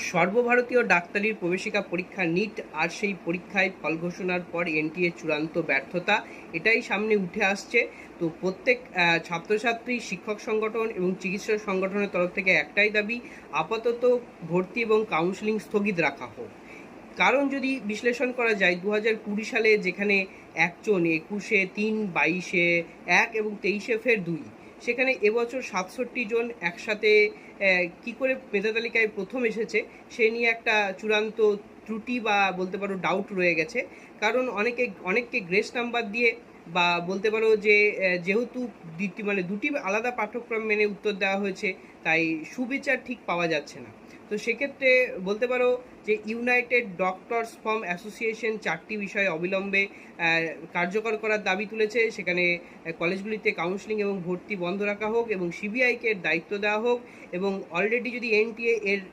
সর্বভারতীয় ডাক্তারির প্রবেশিকা পরীক্ষা নিট আর সেই পরীক্ষায় ফল ঘোষণার পর এনটিএ চূড়ান্ত ব্যর্থতা এটাই সামনে উঠে আসছে। তো প্রত্যেক ছাত্রছাত্রী, শিক্ষক সংগঠন এবং চিকিৎসক সংগঠনের তরফ থেকে একটাই দাবি, আপাতত ভর্তি এবং কাউন্সেলিং স্থগিত রাখা হোক। কারণ যদি বিশ্লেষণ করা যায় 2020 সালে যেখানে একজন 21-এ 3, 22-এ 1 এবং 23-এ ফের 2, সেখানে এবছর 67 জন একসাথে কি করে মেধা তালিকায় প্রথম এসেছে সে নিয়ে একটা চূড়ান্ত ত্রুটি বা বলতে পারো ডাউট রয়ে গেছে। কারণ অনেককে গ্রেস নাম্বার দিয়ে বা বলতে পারো যে যেহেতু দুটি আলাদা পাঠ্যক্রম মেনে উত্তর দেওয়া হয়েছে, তাই সুবিচার ঠিক পাওয়া যাচ্ছে না। তো সেক্ষেত্রে বলতে পারো যে ইউনাইটেড ডক্টরস ফার্ম অ্যাসোসিয়েশন 4টি বিষয়ে অবিলম্বে কার্যকর করার দাবি তুলেছে। সেখানে কলেজগুলিতে কাউন্সেলিং এবং ভর্তি বন্ধ রাখা হোক এবং সিবিআইকে দায়িত্ব দেওয়া হোক, এবং অলরেডি যদি এনটিএ এর